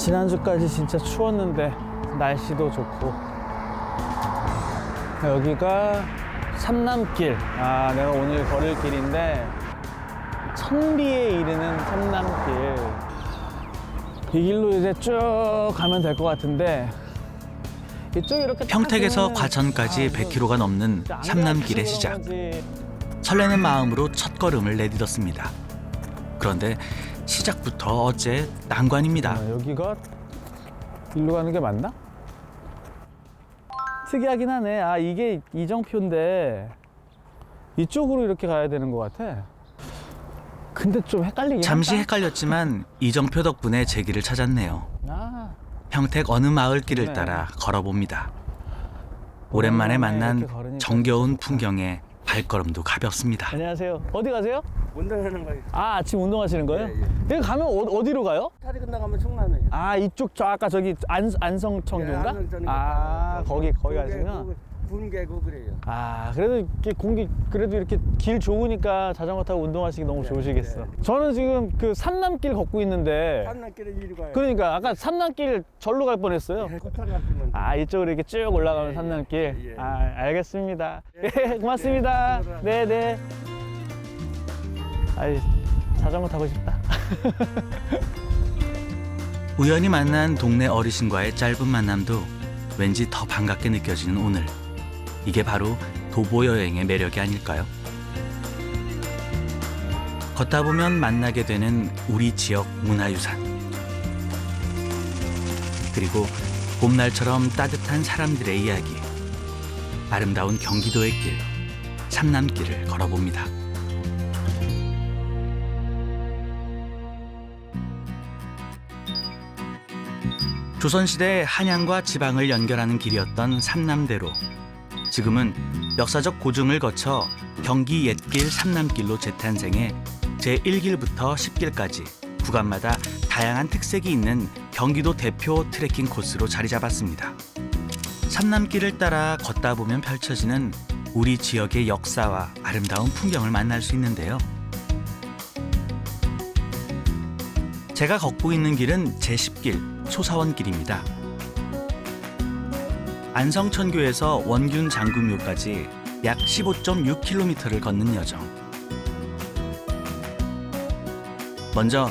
지난주까지 진짜 추웠는데 날씨도 좋고. 여기가 삼남길. 내가 오늘 걸을 길인데 천리에 이르는 삼남길. 이 길로 이제 쭉 가면 될 것 같은데 이쪽 이렇게 평택에서 딱 과천까지 보면은 100km가 넘는 삼남길의 시작. 설레는 마음으로 첫걸음을 내딛었습니다. 그런데 시작부터 어째 난관입니다. 여기가 일로 가는 게 맞나? 특이하긴 하네. 이게 이정표인데 이쪽으로 이렇게 가야 되는 것 같아. 근데 좀 헷갈리긴 잠시 한다. 헷갈렸지만 이정표 덕분에 제 길을 찾았네요. 평택 어느 마을길을 네. 따라 걸어봅니다. 오랜만에 만난 이렇게 걸으니까 정겨운 좋다. 풍경에 발걸음도 가볍습니다. 안녕하세요. 어디 가세요? 운동하는 거예요. 아침 운동하시는 거예요? 예, 예. 여기 가면 어디로 가요? 다리 끝나가면 충남이에요. 이쪽 저 아까 저기 안성청교인가? 거기 가시면. 군계고 그래요. 그래도 이렇게 공기 그래도 이렇게 길 좋으니까 자전거 타고 운동하시기 너무 네, 좋으시겠어. 네. 저는 지금 그 삼남길 걷고 있는데 산남길에 이리 가요. 그러니까 아까 삼남길 절로 갈 뻔했어요. 코타를 가시면 이쪽으로 이렇게 쭉 올라가면 예, 삼남길. 예, 예. 알겠습니다. 예, 예, 고맙습니다. 예, 네. 자전거 타고 싶다. 우연히 만난 동네 어르신과의 짧은 만남도 왠지 더 반갑게 느껴지는 오늘. 이게 바로 도보 여행의 매력이 아닐까요? 걷다 보면 만나게 되는 우리 지역 문화유산. 그리고 봄날처럼 따뜻한 사람들의 이야기. 아름다운 경기도의 길, 삼남길을 걸어봅니다. 조선시대 한양과 지방을 연결하는 길이었던 삼남대로. 지금은 역사적 고증을 거쳐 경기 옛길 삼남길로 재탄생해 제1길부터 10길까지 구간마다 다양한 특색이 있는 경기도 대표 트레킹 코스로 자리 잡았습니다. 삼남길을 따라 걷다 보면 펼쳐지는 우리 지역의 역사와 아름다운 풍경을 만날 수 있는데요. 제가 걷고 있는 길은 제10길 소사원길입니다. 안성천교에서 원균 장금묘까지 약 15.6km를 걷는 여정. 먼저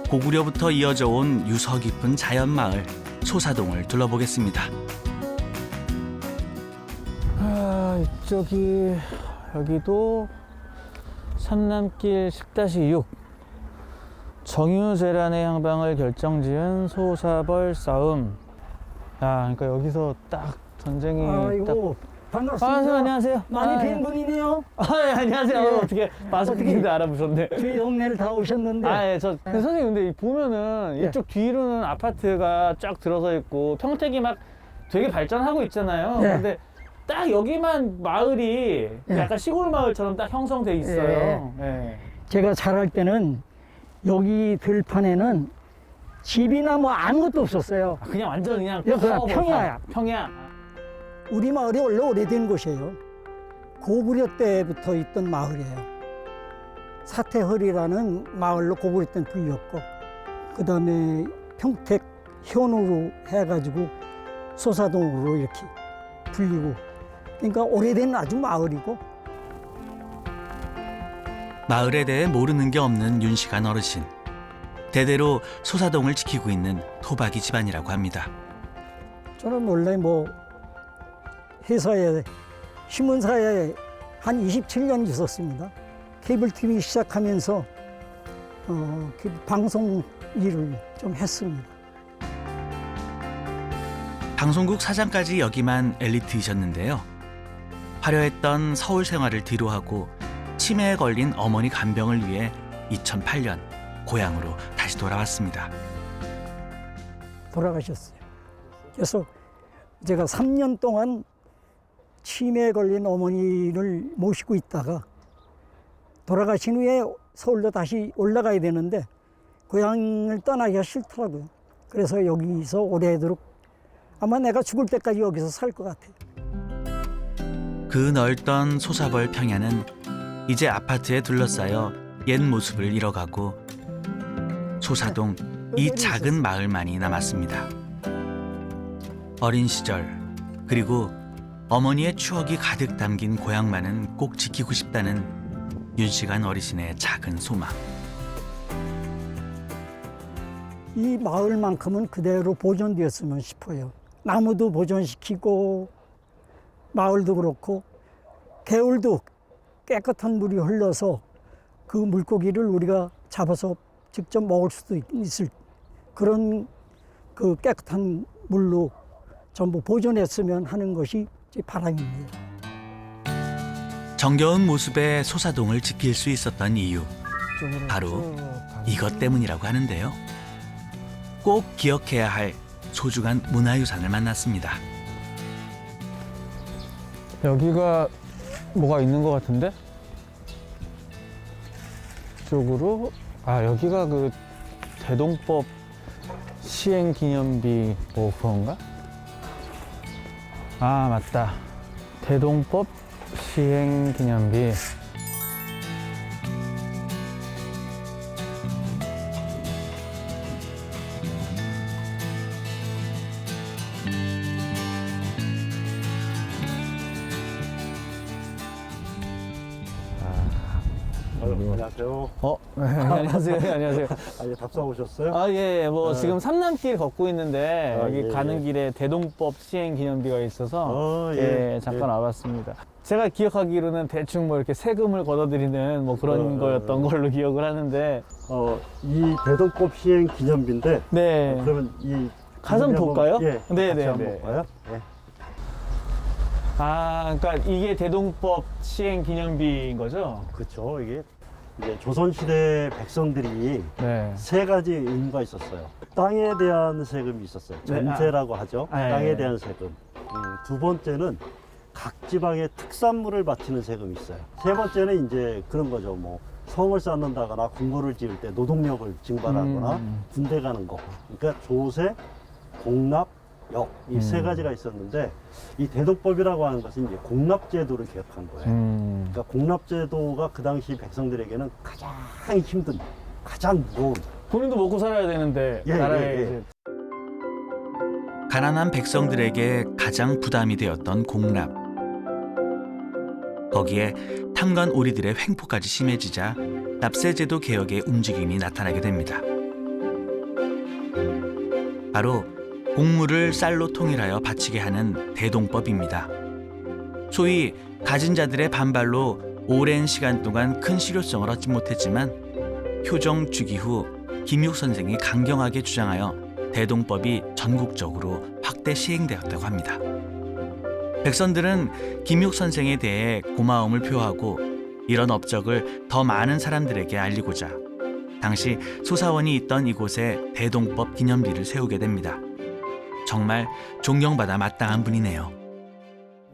고구려부터 이어져 온 유서 깊은 자연마을 소사동을 둘러보겠습니다. 여기도 삼남길 10-6 정유재란의 향방을 결정지은 소사벌 싸움. 그러니까 여기서 딱 전쟁이 아이고 반갑습니다. 안녕하세요. 많이 뵌 분이네요. 안녕하세요. 예. 어떻게 마스크인데 알아보셨네. 저희 동네를 다 오셨는데. 근데 선생님 근데 보면은 예. 이쪽 뒤로는 아파트가 쫙 들어서 있고 평택이 막 되게 발전하고 있잖아요. 예. 근데 딱 여기만 마을이 예. 약간 시골 마을처럼 딱 형성돼 있어요. 예. 제가 자랄 때는 여기 들판에는 집이나 뭐 아무것도 없었어요. 그냥 완전 그냥 그냥 커 평야야. 평야. 우리 마을이 원래 오래된 곳이에요. 고구려 때부터 있던 마을이에요. 사태허리라는 마을로 고구려 때는 불렸고, 그 다음에 평택 현으로 해가지고 소사동으로 이렇게 불리고, 그러니까 오래된 아주 마을이고. 마을에 대해 모르는 게 없는 윤시간 어르신. 대대로 소사동을 지키고 있는 토박이 집안이라고 합니다. 저는 원래 뭐 회사에 신문사에 한 27년 있었습니다. 케이블 TV 시작하면서 그 방송 일을 좀 했습니다. 방송국 사장까지 역임한 엘리트이셨는데요. 화려했던 서울 생활을 뒤로하고 치매에 걸린 어머니 간병을 위해 2008년 고향으로 다시 돌아왔습니다. 돌아가셨어요. 그래서 제가 3년 동안 치매에 걸린 어머니를 모시고 있다가 돌아가신 후에 서울로 다시 올라가야 되는데 고향을 떠나기가 싫더라고요. 그래서 여기서 오래도록 아마 내가 죽을 때까지 여기서 살 것 같아요. 그 넓던 소사벌 평야는 이제 아파트에 둘러싸여 옛 모습을 잃어가고 소사동 이 작은 마을만이 남았습니다. 어린 시절 그리고 어머니의 추억이 가득 담긴 고향만은 꼭 지키고 싶다는 윤시간 어르신의 작은 소망. 이 마을만큼은 그대로 보존되었으면 싶어요. 나무도 보존시키고 마을도 그렇고 개울도 깨끗한 물이 흘러서 그 물고기를 우리가 잡아서 직접 먹을 수도 있을 그런 그 깨끗한 물로 전부 보존했으면 하는 것이 제 바람입니다. 정겨운 모습의 소사동을 지킬 수 있었던 이유, 바로 이것 때문이라고 하는데요. 꼭 기억해야 할 소중한 문화유산을 만났습니다. 여기가 뭐가 있는 것 같은데? 이쪽으로 여기가 그 대동법 시행 기념비 뭐 그건가? 맞다. 대동법 시행 기념비. 안녕하세요. 안녕하세요. 안녕하세요. 예, 답사 오셨어요? 뭐 지금 삼남길 걷고 있는데 여기 예, 가는 길에 대동법 시행 기념비가 있어서 잠깐 예. 와봤습니다. 제가 기억하기로는 대충 뭐 이렇게 세금을 걷어들이는 뭐 그런 거였던 걸로 기억을 하는데. 이 대동법 시행 기념비인데. 네. 그러면 이 가서 한번 볼까요? 예. 네, 같이 네, 한번 네. 볼까요? 예. 그러니까 이게 대동법 시행 기념비인 거죠? 그렇죠. 이게 이제 조선시대 백성들이 네. 세 가지 의무가 있었어요. 땅에 대한 세금이 있었어요. 전세라고 하죠. 땅에 예. 대한 세금. 두 번째는 각 지방의 특산물을 바치는 세금이 있어요. 세 번째는 이제 그런 거죠. 뭐 성을 쌓는다거나 궁궐을 지을 때 노동력을 징발하거나 군대 가는 거. 그러니까 조세, 공납, 역 이 세 가지가 있었는데 이 대동법이라고 하는 것은 이제 공납제도를 개혁한 거예요. 그러니까 공납제도가 그 당시 백성들에게는 가장 힘든, 가장 무거운. 본인도 먹고 살아야 되는데 나라에 이제 가난한 백성들에게 가장 부담이 되었던 공납. 거기에 탐관 오리들의 횡포까지 심해지자 납세제도 개혁의 움직임이 나타나게 됩니다. 바로 곡물을 쌀로 통일하여 바치게 하는 대동법입니다. 소위 가진 자들의 반발로 오랜 시간 동안 큰 실효성을 얻지 못했지만 효정 즉위 후 김육 선생이 강경하게 주장하여 대동법이 전국적으로 확대 시행되었다고 합니다. 백성들은 김육 선생에 대해 고마움을 표하고 이런 업적을 더 많은 사람들에게 알리고자 당시 소사원이 있던 이곳에 대동법 기념비를 세우게 됩니다. 정말 존경받아 마땅한 분이네요.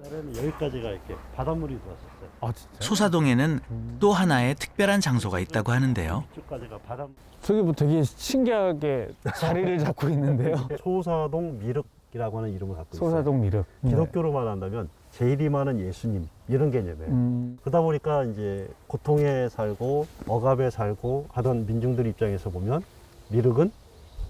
옛날에는 여기까지가 이렇게 바닷물이 들어왔었어요. 진짜? 소사동에는 또 하나의 특별한 장소가 있다고 하는데요. 이쪽까지가 바닷물. 저기 뭐 되게 신기하게 자리를 잡고 있는데요. 소사동 미륵이라고 하는 이름을 갖고 있어요. 소사동 미륵. 기독교로만 한다면 제일이 많은 예수님 이런 개념이에요. 그러다 보니까 이제 고통에 살고 억압에 살고 하던 민중들 입장에서 보면 미륵은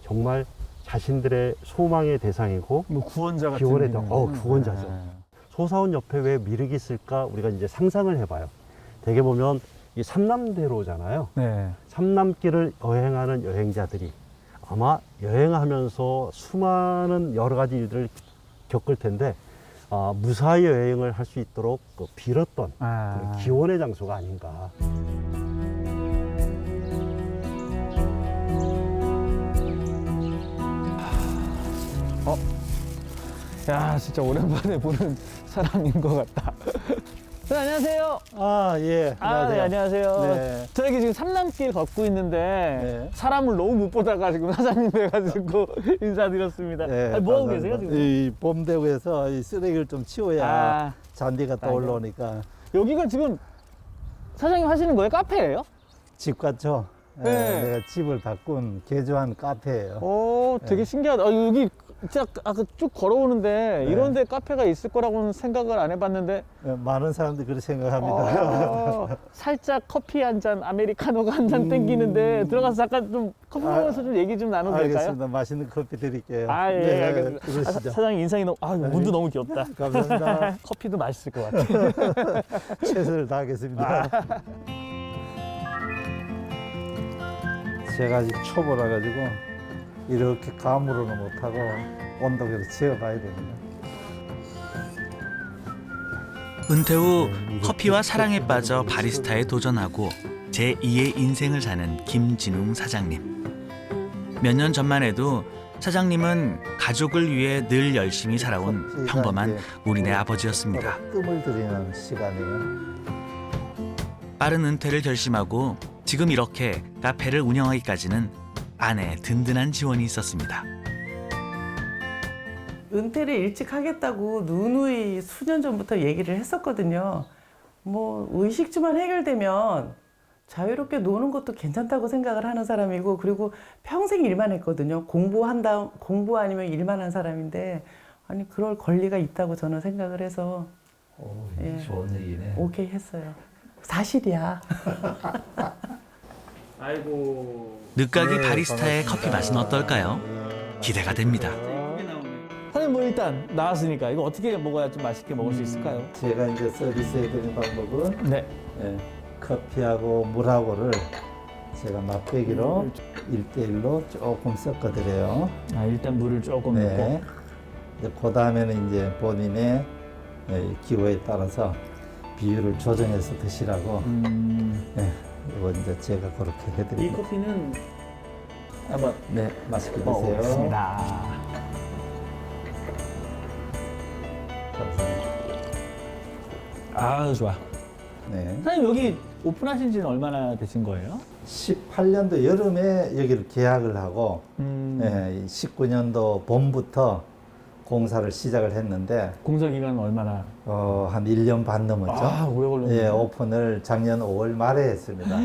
정말 자신들의 소망의 대상이고 뭐 구원자 같은 기원의 느낌. 구원자죠. 소사원 옆에 왜 미륵이 있을까 우리가 이제 상상을 해봐요. 대개 보면 이 삼남대로잖아요. 네. 삼남길을 여행하는 여행자들이 아마 여행하면서 수많은 여러 가지 일들을 겪을 텐데 무사히 여행을 할 수 있도록 빌었던 그런 기원의 장소가 아닌가. 야, 진짜 오랜만에 보는 사람인 것 같다. 네, 안녕하세요. 예. 네, 안녕하세요. 네. 저기 지금 삼남길 걷고 있는데 네. 사람을 너무 못 보다가 지금 사장님 뵈가지고 인사드렸습니다. 네, 뭐 하고 계세요 지금? 이 봄되고해서 이 쓰레기를 좀 치워야 잔디가 또 아니요. 올라오니까 여기가 지금 사장님 하시는 거예요? 카페예요? 집 같죠? 네. 내가 집을 바꾼 개조한 카페예요. 되게 신기하다. 여기 진짜 아까 쭉 걸어오는데 네. 이런 데 카페가 있을 거라고는 생각을 안 해봤는데 많은 사람들이 그렇게 생각합니다. 살짝 커피 한 잔, 아메리카노가 한 잔 땡기는데 들어가서 잠깐 좀 커피 먹으면서 좀 얘기 좀 나눠도 될까요? 알겠습니다. 맛있는 커피 드릴게요. 아, 예, 네, 알겠습니다. 그러시죠. 사장님 인상이 너무, 문도 너무 귀엽다. 감사합니다. 커피도 맛있을 것 같아요. 최선을 다하겠습니다. 제가 아직 초보라 가지고 이렇게 감으로는 못하고 온도계로 지어봐야 됩니다. 은퇴 후 커피와 사랑에 빠져 바리스타에 도전하고 제2의 인생을 사는 김진웅 사장님. 몇 년 전만 해도 사장님은 가족을 위해 늘 열심히 살아온 평범한 우리네 아버지였습니다. 뜸을 들이는 시간이에요. 빠른 은퇴를 결심하고 지금 이렇게 카페를 운영하기까지는 아내의 든든한 지원이 있었습니다. 은퇴를 일찍 하겠다고 누누이 수년 전부터 얘기를 했었거든요. 뭐 의식주만 해결되면 자유롭게 노는 것도 괜찮다고 생각을 하는 사람이고, 그리고 평생 일만 했거든요. 공부 아니면 일만 한 사람인데, 아니 그럴 권리가 있다고 저는 생각을 해서 예, 좋은 얘기네. 오케이 했어요. 사실이야. 아이고. 늦가기 네, 바리스타의 반갑습니다. 커피 맛은 어떨까요? 기대가 됩니다. 사장님 뭐 일단 나왔으니까 이거 어떻게 먹어야 좀 맛있게 먹을 수 있을까요? 제가 이제 서비스해드리는 방법은 네. 커피하고 물하고를 제가 맛배기로 1대1로 조금 섞어드려요. 아, 일단 물을 조금 네. 넣고. 이제 그 다음에는 이제 본인의 기호에 따라서 비율을 조정해서 드시라고. 네, 이거 이제 제가 그렇게 이 해드립니다. 커피는 한번 네, 맛있게 드세요. 먹어보겠습니다. 감사합니다. 아, 좋아. 네. 사장님 여기 오픈하신 지는 얼마나 되신 거예요? 18년도 여름에 여기를 계약을 하고 19년도 봄부터 공사를 시작을 했는데 공사 기간은 얼마나? 한 1년 반 넘었죠. 아, 오래 걸렸네. 예, 오픈을 작년 5월 말에 했습니다.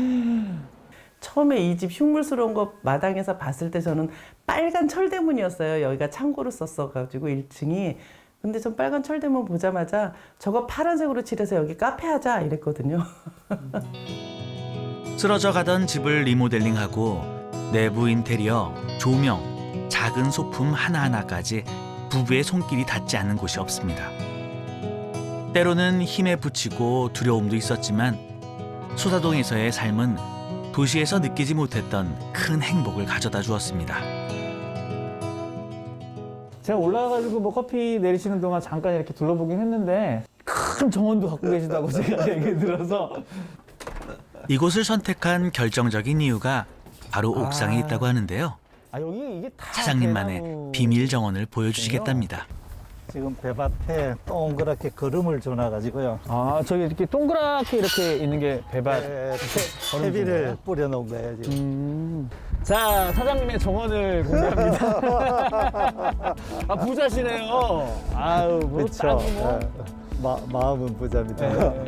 처음에 이 집 흉물스러운 거 마당에서 봤을 때 저는 빨간 철대문이었어요. 여기가 창고로 썼어가지고 1층이. 근데 전 빨간 철대문 보자마자 저거 파란색으로 칠해서 여기 카페 하자 이랬거든요. 쓰러져 가던 집을 리모델링하고 내부 인테리어, 조명, 작은 소품 하나하나까지 부부의 손길이 닿지 않는 곳이 없습니다. 때로는 힘에 부치고 두려움도 있었지만 소사동에서의 삶은 도시에서 느끼지 못했던 큰 행복을 가져다 주었습니다. 제가 올라가가지고 뭐 커피 내리시는 동안 잠깐 이렇게 둘러보긴 했는데 큰 정원도 갖고 계시다고 제가 얘기 들어서 이곳을 선택한 결정적인 이유가 바로 옥상에 있다고 하는데요. 아, 여기 이게 다 사장님만의 대나무. 비밀 정원을 보여주시겠답니다. 지금 배밭에 동그랗게 거름을 줘놔가지고요. 아, 저기 이렇게 동그랗게 이렇게 있는 게 배밭. 퇴비를 뿌려놓은 거예요, 지금. 자, 사장님의 정원을 공개합니다. 아, 부자시네요. 아유, 뭐 그렇죠. 땅이 뭐. 마음은 부자입니다. 네.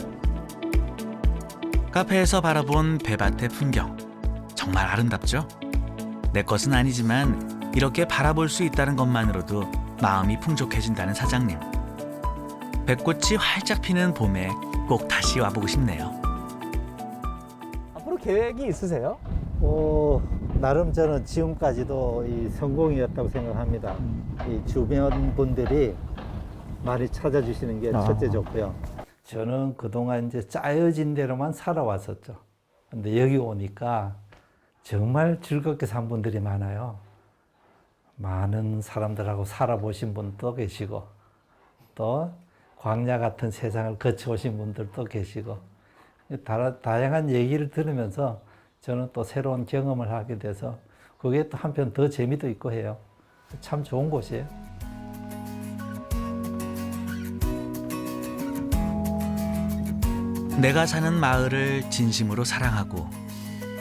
카페에서 바라본 배밭의 풍경 정말 아름답죠? 내 것은 아니지만 이렇게 바라볼 수 있다는 것만으로도 마음이 풍족해진다는 사장님. 배꽃이 활짝 피는 봄에 꼭 다시 와보고 싶네요. 앞으로 계획이 있으세요? 나름 저는 지금까지도 이 성공이었다고 생각합니다. 이 주변 분들이 많이 찾아주시는 게 첫째 좋고요. 저는 그동안 이제 짜여진 대로만 살아왔었죠. 근데 여기 오니까 정말 즐겁게 산 분들이 많아요. 많은 사람들하고 살아보신 분도 계시고, 또 광야 같은 세상을 거쳐오신 분들도 계시고, 다양한 얘기를 들으면서 저는 또 새로운 경험을 하게 돼서 그게 또 한편 더 재미도 있고 해요. 참 좋은 곳이에요. 내가 사는 마을을 진심으로 사랑하고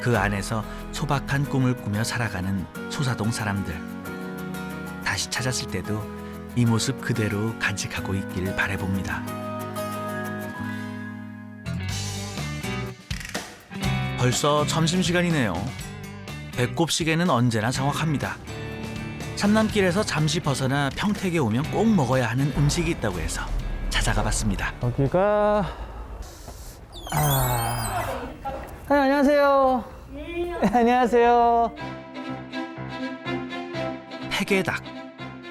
그 안에서 소박한 꿈을 꾸며 살아가는 소사동 사람들. 다시 찾았을 때도 이 모습 그대로 간직하고 있길 바라봅니다. 벌써 점심시간이네요. 배꼽 시계는 언제나 정확합니다. 삼남길에서 잠시 벗어나 평택에 오면 꼭 먹어야 하는 음식이 있다고 해서 찾아가 봤습니다. 여기가 안녕하세요. 안녕하세요. 팩에닭.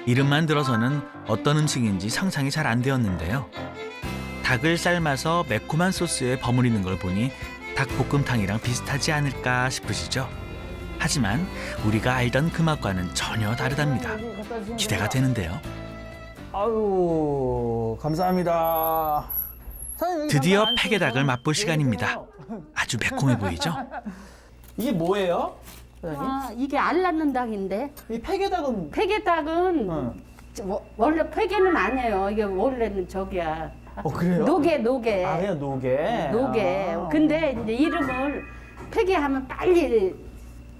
이름만 들어서는 어떤 음식인지 상상이 잘 안 되었는데요. 닭을 삶아서 매콤한 소스에 버무리는 걸 보니 닭볶음탕이랑 비슷하지 않을까 싶으시죠? 하지만 우리가 알던 그 맛과는 전혀 다르답니다. 기대가 되는데요. 아유, 감사합니다. 드디어 팩에닭을 맛볼 시간입니다. 아주 매콤해 보이죠? 이게 뭐예요? 아, 이게 알 낳는 닭인데 이 팩에닭은 폐개닭은 원래 폐개는 아니에요. 이게 원래는 저기야. 그래요? 노개. 아, 그냥 노게. 노개. 아. 근데 이제 이름을 폐개하면 빨리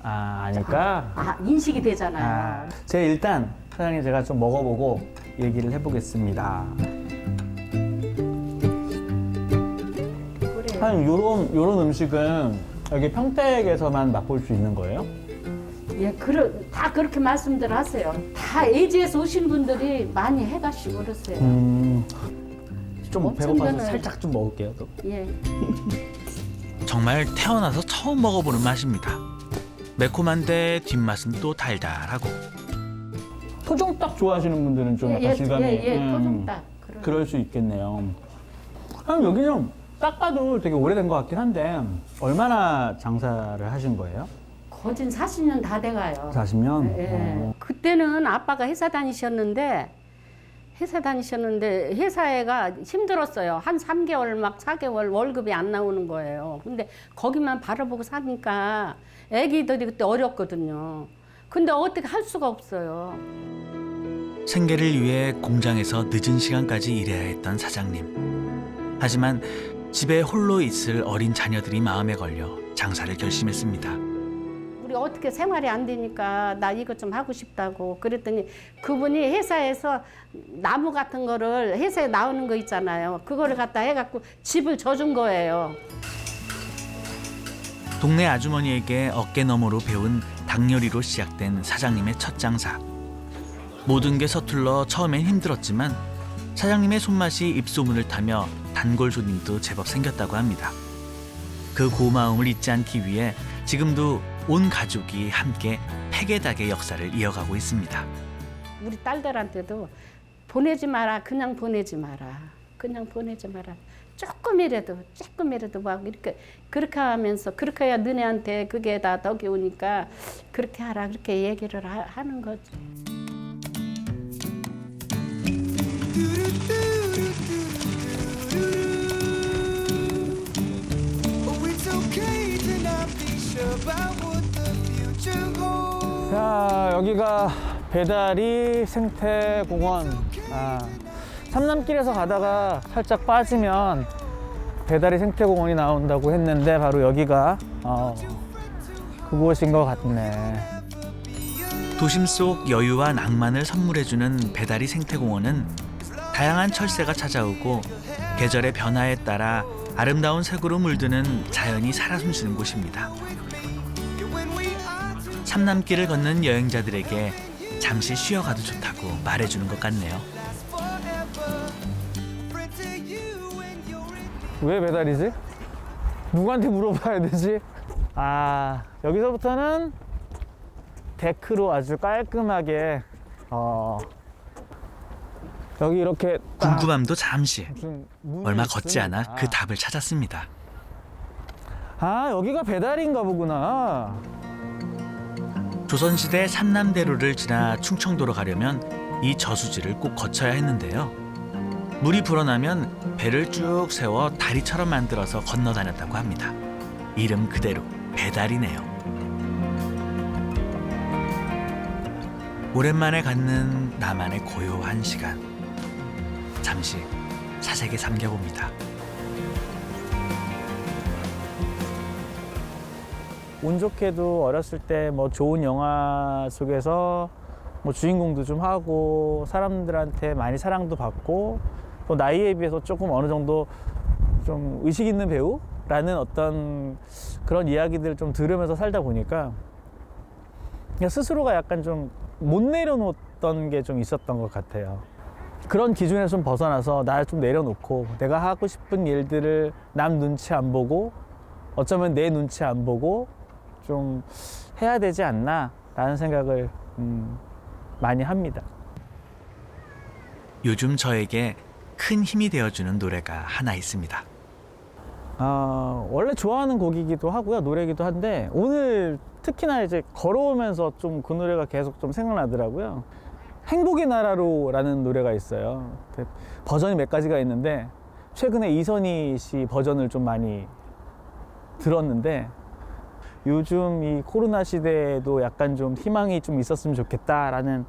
아니까. 인식이 되잖아요. 제가 일단 사장님 제가 좀 먹어보고 얘기를 해보겠습니다. 사장님 요런 음식은 여기 평택에서만 맛볼 수 있는 거예요? 예, 다 그렇게 말씀들 하세요. 다 예지에서 오신 분들이 많이 해가시고 그러세요. 좀 엄청 배고파서 저는- 살짝 좀 먹을게요. 또. 예. 정말 태어나서 처음 먹어보는 맛입니다. 매콤한데 뒷맛은 또 달달하고 토종닭 좋아하시는 분들은 좀 약간 질감이 토종닭. 그럴 수 있겠네요. 그럼 여기는 딱 봐도 되게 오래된 것 같긴 한데 얼마나 장사를 하신 거예요? 거진 40년 다 돼가요. 40년? 예. 그때는 아빠가 회사 다니셨는데 회사가 힘들었어요. 한 3개월 막 4개월 월급이 안 나오는 거예요. 근데 거기만 바라보고 사니까 애기들이 그때 어렸거든요. 근데 어떻게 할 수가 없어요. 생계를 위해 공장에서 늦은 시간까지 일해야 했던 사장님. 하지만 집에 홀로 있을 어린 자녀들이 마음에 걸려 장사를 결심했습니다. 우리 어떻게 생활이 안 되니까 나 이것 좀 하고 싶다고 그랬더니 그분이 회사에서 나무 같은 거를 회사에 나오는 거 있잖아요. 그거를 갖다 해갖고 집을 져준 거예요. 동네 아주머니에게 어깨너머로 배운 닭 요리로 시작된 사장님의 첫 장사. 모든 게 서툴러 처음엔 힘들었지만 사장님의 손맛이 입소문을 타며 단골 손님도 제법 생겼다고 합니다. 그 고마움을 잊지 않기 위해 지금도 온 가족이 함께 팩에닭의 역사를 이어가고 있습니다. 우리 딸들한테도 보내지 마라. 그냥 보내지 마라. 그냥 보내지 마라. 조금이라도 막 이렇게 그렇게 하면서 그렇게 해야 너네한테 그게 다 덕이 오니까 그렇게 하라. 그렇게 얘기를 하는 거지. 자, 여기가 배다리 생태공원. 삼남길에서 가다가 살짝 빠지면 배다리 생태공원이 나온다고 했는데 바로 여기가 그곳인 것 같네. 도심 속 여유와 낭만을 선물해주는 배다리 생태공원은 다양한 철새가 찾아오고 계절의 변화에 따라 아름다운 색으로 물드는 자연이 살아 숨쉬는 곳입니다. 삼남길을 걷는 여행자들에게 잠시 쉬어가도 좋다고 말해주는 것 같네요. 왜 배달이지? 누구한테 물어봐야 되지? 여기서부터는 데크로 아주 깔끔하게 여기 이렇게 딱 궁금함도 잠시. 무슨 문이 얼마 걷지 않아 있으니까. 그 답을 찾았습니다. 여기가 배달인가 보구나. 조선시대 삼남대로를 지나 충청도로 가려면 이 저수지를 꼭 거쳐야 했는데요. 물이 불어나면 배를 쭉 세워 다리처럼 만들어서 건너 다녔다고 합니다. 이름 그대로 배달이네요. 오랜만에 갖는 나만의 고요한 시간. 잠시 사색에 잠겨봅니다. 운 좋게도 어렸을 때 뭐 좋은 영화 속에서 뭐 주인공도 좀 하고 사람들한테 많이 사랑도 받고 또 나이에 비해서 조금 어느 정도 좀 의식 있는 배우라는 어떤 그런 이야기들을 좀 들으면서 살다 보니까 그냥 스스로가 약간 좀 못 내려놓았던 게 좀 있었던 것 같아요. 그런 기준에서 좀 벗어나서 나 좀 내려놓고 내가 하고 싶은 일들을 남 눈치 안 보고 어쩌면 내 눈치 안 보고 좀 해야 되지 않나 라는 생각을 많이 합니다. 요즘 저에게 큰 힘이 되어주는 노래가 하나 있습니다. 원래 좋아하는 곡이기도 하고요, 노래이기도 한데 오늘 특히나 이제 걸어오면서 좀 그 노래가 계속 좀 생각나더라고요. 행복의 나라로라는 노래가 있어요. 버전이 몇 가지가 있는데 최근에 이선희 씨 버전을 좀 많이 들었는데 요즘 이 코로나 시대에도 약간 좀 희망이 좀 있었으면 좋겠다라는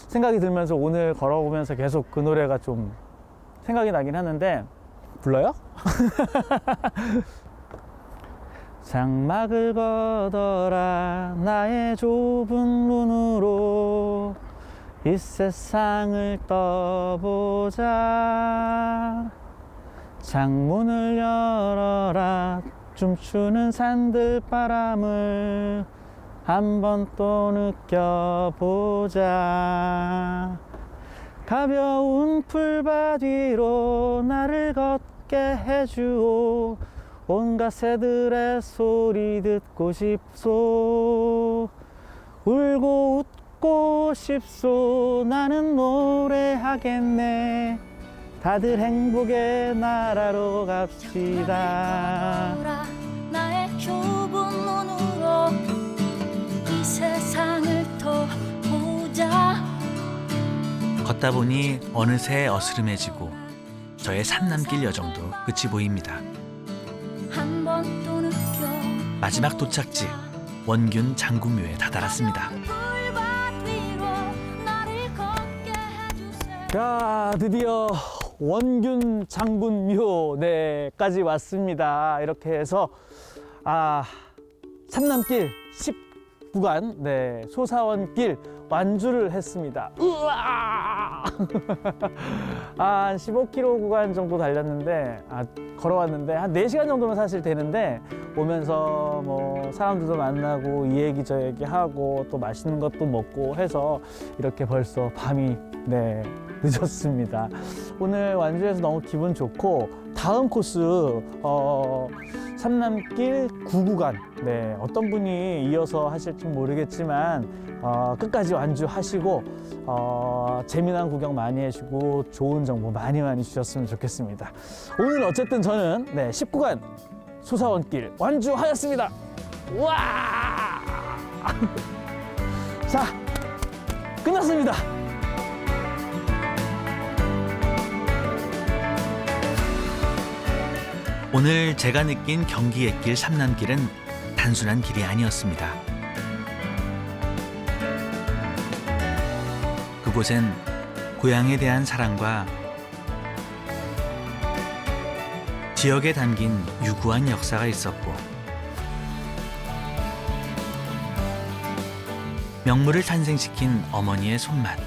생각이 들면서 오늘 걸어보면서 계속 그 노래가 좀 생각이 나긴 하는데 불러요? 장막을 걷어라 나의 좁은 눈으로 이 세상을 떠보자 창문을 열어라 춤추는 산들바람을 한번 또 느껴보자 가벼운 풀밭 위로 나를 걷게 해주오 온갖 새들의 소리 듣고 싶소 울고 웃고 싶소 나는 노래하겠네 다들 행복의 나라로 갑시다 나의 좁은 눈으로 이 세상을 더 보자 걷다 보니 어느새 어스름해지고 저의 산남길 여정도 끝이 보입니다. 한 번 또 느껴 마지막 도착지 원균 장군묘에 다다랐습니다. 풀밭 위로 나를 걷게 해주세요 자, 드디어 원균 장군묘 네까지 왔습니다. 이렇게 해서 산남길 10구간 네, 소사원길 완주를 했습니다. 우와! 한 15km 구간 정도 달렸는데 걸어왔는데 한 4시간 정도면 사실 되는데 오면서 뭐 사람들도 만나고 이 얘기 저 얘기 하고 또 맛있는 것도 먹고 해서 이렇게 벌써 밤이 네, 늦었습니다. 오늘 완주해서 너무 기분 좋고 다음 코스 삼남길 9구간 네, 어떤 분이 이어서 하실지 모르겠지만 끝까지 완주하시고 재미난 구경 많이 해주고 좋은 정보 많이 주셨으면 좋겠습니다. 오늘 어쨌든 저는 네, 10구간 소사원길 완주하였습니다. 와! 자, 끝났습니다. 오늘 제가 느낀 경기 옛길 삼남길은 단순한 길이 아니었습니다. 그곳엔 고향에 대한 사랑과 지역에 담긴 유구한 역사가 있었고 명물을 탄생시킨 어머니의 손맛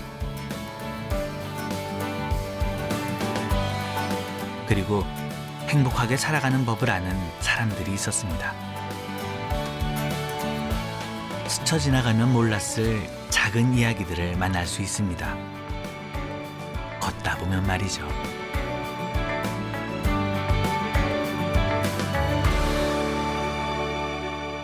그리고 행복하게 살아가는 법을 아는 사람들이 있었습니다. 스쳐 지나가면 몰랐을 작은 이야기들을 만날 수 있습니다. 걷다 보면 말이죠.